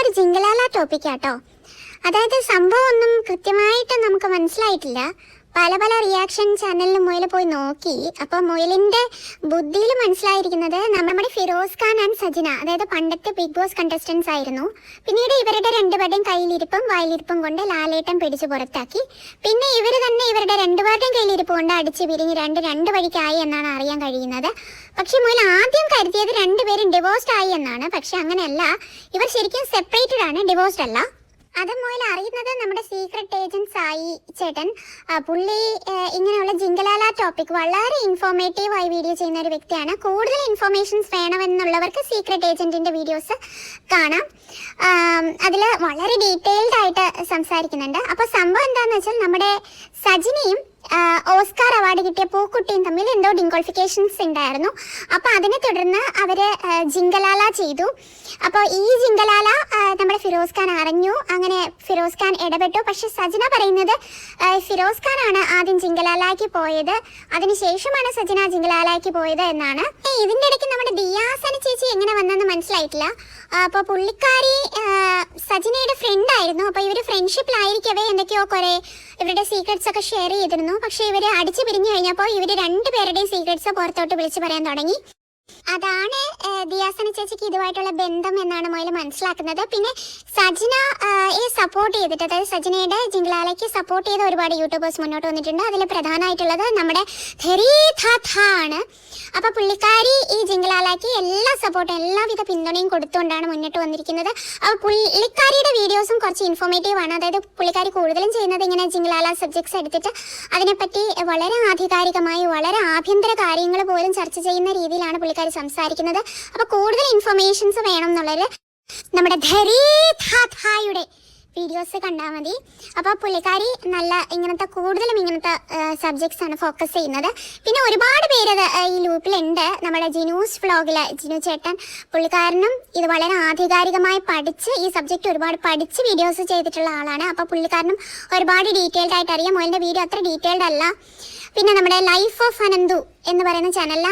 ഒരു ജിങ്കലാല ടോപ്പിക്കാട്ടോ. അതായത് സംഭവം ഒന്നും കൃത്യമായിട്ട് നമുക്ക് മനസ്സിലായിട്ടില്ല. പല പല റിയാക്ഷൻ ചാനലിൽ മുയൽ പോയി നോക്കി. അപ്പോൾ മുയലിന്റെ ബുദ്ധിയിൽ മനസ്സിലായിരിക്കുന്നത് നമ്മുടെ ഫിറോസ് ഖാൻ ആൻഡ് സജിന, അതായത് പണ്ടത്തെ ബിഗ് ബോസ് കണ്ടസ്റ്റൻസ് ആയിരുന്നു. പിന്നീട് ഇവരുടെ രണ്ടുപേരുടെയും കയ്യിലിരിപ്പും വായിലിരിപ്പും കൊണ്ട് ലാലേട്ടൻ പിടിച്ച് പുറത്താക്കി. പിന്നെ ഇവർ തന്നെ ഇവരുടെ രണ്ടുപേരുടെയും കയ്യിലിരിപ്പ് കൊണ്ട് അടിച്ച് പിരിഞ്ഞ് രണ്ട് വഴിക്കായി എന്നാണ് അറിയാൻ കഴിയുന്നത്. പക്ഷെ മുയൽ ആദ്യം കരുതിയത് രണ്ടുപേരും ഡിവോഴ്സ്ഡ് ആയി എന്നാണ്. പക്ഷെ അങ്ങനെയല്ല, ഇവർ ശരിക്കും സെപ്പറേറ്റഡ് ആണ്, ഡിവോഴ്സ്ഡ് അല്ല. അത് മുതൽ അറിയുന്നത് നമ്മുടെ സീക്രട്ട് ഏജന്റ് സായി ചേട്ടൻ. പുള്ളി ഇങ്ങനെയുള്ള ജിങ്കലാല ടോപ്പിക് വളരെ ഇൻഫോർമേറ്റീവായി വീഡിയോ ചെയ്യുന്ന ഒരു വ്യക്തിയാണ്. കൂടുതൽ ഇൻഫോർമേഷൻസ് വേണമെന്നുള്ളവർക്ക് സീക്രട്ട് ഏജന്റിന്റെ വീഡിയോസ് കാണാം. അതിൽ വളരെ ഡീറ്റെയിൽഡ് ആയിട്ട് സംസാരിക്കുന്നുണ്ട്. അപ്പോൾ സംഭവം എന്താണെന്ന് വെച്ചാൽ നമ്മുടെ സജിനയും ഓസ്കാർ അവാർഡ് കിട്ടിയ പൂക്കുട്ടിയും തമ്മിൽ എന്തോ ഡിസ്ക്വാളിഫിക്കേഷൻസ് ഉണ്ടായിരുന്നു. അപ്പോൾ അതിനെ തുടർന്ന് അവർ ജിങ്കലാല ചെയ്തു. അപ്പോൾ ഈ ജിങ്കലാല നമ്മുടെ ഫിറോസ് ഖാൻ അറിഞ്ഞു. അങ്ങനെ ഫിറോസ് ഖാൻ ഇടപെട്ടു. പക്ഷെ സജിന പറയുന്നത് ഫിറോസ് ഖാനാണ് ആദ്യം ജിങ്കലാലയ്ക്ക് പോയത്, അതിനുശേഷമാണ് സജിന ജിങ്കലാലയ്ക്ക് പോയത് എന്നാണ്. ഇതിൻ്റെ ഇടയ്ക്ക് നമ്മുടെ ദിയാസന ചേച്ചി എങ്ങനെ വന്നെന്ന് മനസ്സിലായിട്ടില്ല. അപ്പോൾ പുള്ളിക്കാരി സജിനയുടെ ഫ്രണ്ട് ആയിരുന്നു. അപ്പോൾ ഇവർ ഫ്രണ്ട്ഷിപ്പിലായിരിക്കവേ എന്തൊക്കെയോ കുറേ ഇവരുടെ സീക്രട്സ് ഒക്കെ ഷെയർ ചെയ്തിരുന്നു. പക്ഷെ ഇവർ അടിച്ചു പിരിഞ്ഞു കഴിഞ്ഞപ്പോൾ ഇവർ രണ്ടുപേരുടെയും സീക്രട്സ് പുറത്തോട്ട് വിളിച്ചു പറയാൻ തുടങ്ങി. അതാണ് ദിയാസന ചേച്ചിക്ക് ഇതുമായിട്ടുള്ള ബന്ധം എന്നാണ് മുതൽ മനസ്സിലാക്കുന്നത്. പിന്നെ സജിനയെ സപ്പോർട്ട് ചെയ്തിട്ട്, അതായത് സജിനയുടെ ജിങ്കലാലയ്ക്ക് സപ്പോർട്ട് ചെയ്ത ഒരുപാട് യൂട്യൂബേഴ്സ് മുന്നോട്ട് വന്നിട്ടുണ്ട്. അതിൽ പ്രധാനമായിട്ടുള്ളത് നമ്മുടെ ആണ്. അപ്പോൾ പുള്ളിക്കാരി ഈ ജിങ്കലാലയ്ക്ക് എല്ലാ സപ്പോർട്ടും എല്ലാവിധ പിന്തുണയും കൊടുത്തുകൊണ്ടാണ് മുന്നോട്ട് വന്നിരിക്കുന്നത്. അപ്പോൾ പുള്ളിക്കാരിയുടെ വീഡിയോസും കുറച്ച് ഇൻഫോർമേറ്റീവ് ആണ്. അതായത് പുള്ളിക്കാരി കൂടുതലും ചെയ്യുന്നത് ഇങ്ങനെ ജിങ്കലാല സബ്ജക്ട്സ് എടുത്തിട്ട് അതിനെപ്പറ്റി വളരെ ആധികാരികമായി വളരെ ആഭ്യന്തര കാര്യങ്ങൾ പോലും ചർച്ച ചെയ്യുന്ന രീതിയിലാണ് പുള്ളിക്കാരി സംസാരിക്കുന്നത്. അപ്പോൾ കൂടുതൽ ഇൻഫർമേഷൻസ് വേണം എന്നുള്ളത് നമ്മുടെ ധരീധായുടെ വീഡിയോസ് കണ്ടാൽ മതി. അപ്പോൾ പുള്ളിക്കാരി നല്ല കൂടുതലും ഇങ്ങനത്തെ സബ്ജക്ട്സ് ആണ് ഫോക്കസ് ചെയ്യുന്നത്. പിന്നെ ഒരുപാട് പേര് ഈ ലൂപ്പിലുണ്ട്. നമ്മുടെ ജിനൂസ് വ്ളോഗിൽ ജിനു ചേട്ടൻ, പുള്ളിക്കാരനും ഇത് വളരെ ആധികാരികമായി പഠിച്ച് ഈ സബ്ജക്റ്റ് ഒരുപാട് പഠിച്ച് വീഡിയോസ് ചെയ്തിട്ടുള്ള ആളാണ്. അപ്പോൾ പുള്ളിക്കാരനും ഒരുപാട് ഡീറ്റെയിൽഡ് ആയിട്ട് അറിയാം. മോൻ്റെ വീഡിയോ അത്ര ഡീറ്റെയിൽഡ് അല്ല. പിന്നെ നമ്മുടെ ലൈഫ് ഓഫ് അനന്തു എന്ന് പറയുന്ന ചാനലിൽ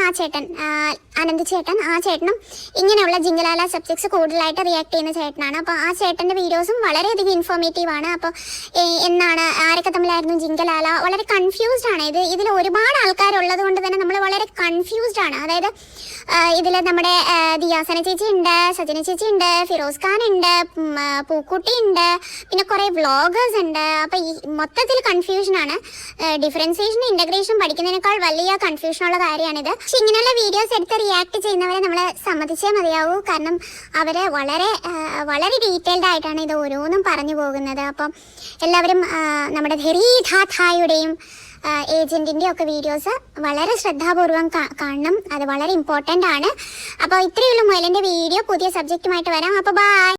അനന്ത് ചേട്ടൻ, ആ ചേട്ടനും ഇങ്ങനെയുള്ള ജിങ്കലാല സബ്ജക്ട്സ് കൂടുതലായിട്ട് റിയാക്ട് ചെയ്യുന്ന ചേട്ടനാണ്. അപ്പോൾ ആ ചേട്ടൻ്റെ വീഡിയോസും വളരെയധികം ഇൻഫോർമേറ്റീവ് ആണ്. അപ്പോൾ എന്നാണ് ആരൊക്കെ തമ്മിലായിരുന്നു ജിങ്കലാല, വളരെ കൺഫ്യൂസ്ഡ് ആണ്. ഇതിൽ ഒരുപാട് ആൾക്കാരുള്ളത് കൊണ്ട് തന്നെ നമ്മൾ വളരെ കൺഫ്യൂസ്ഡ് ആണ്. അതായത് ഇതിൽ നമ്മുടെ ദിയാസന ചേച്ചി ഉണ്ട്, സജന ചേച്ചി ഉണ്ട്, ഫിറോസ് ഖാൻ ഉണ്ട്, പൂക്കുട്ടി ഉണ്ട്, പിന്നെ കുറേ വ്ളോഗേഴ്സ് ഉണ്ട്. അപ്പോൾ ഈ മൊത്തത്തിൽ കൺഫ്യൂഷനാണ്. ഡിഫറൻസിയേഷൻ ഇൻ്റഗ്രേഷൻ പഠിക്കുന്നതിനേക്കാൾ വലിയ കൺഫ്യൂഷനുള്ള കാര്യമാണിത്. പക്ഷെ ഇങ്ങനെയുള്ള വീഡിയോസ് എടുത്ത് റിയാക്ട് ചെയ്യുന്നവരെ നമ്മൾ സമ്മതിച്ചേ മതിയാവൂ. കാരണം അവർ വളരെ ഡീറ്റെയിൽഡ് ആയിട്ടാണ് ഇത് ഓരോന്നും പറഞ്ഞു പോകുന്നത്. അപ്പം എല്ലാവരും നമ്മുടെ ധരീധായുടെയും ഏജൻറ്റിൻ്റെയും ഒക്കെ വീഡിയോസ് വളരെ ശ്രദ്ധാപൂർവം കാണണം. അത് വളരെ ഇമ്പോർട്ടൻ്റ് ആണ്. അപ്പോൾ ഇത്രയുള്ള മുയലിൻ്റെ വീഡിയോ പുതിയ സബ്ജക്റ്റുമായിട്ട് വരാം. അപ്പോൾ ബൈ.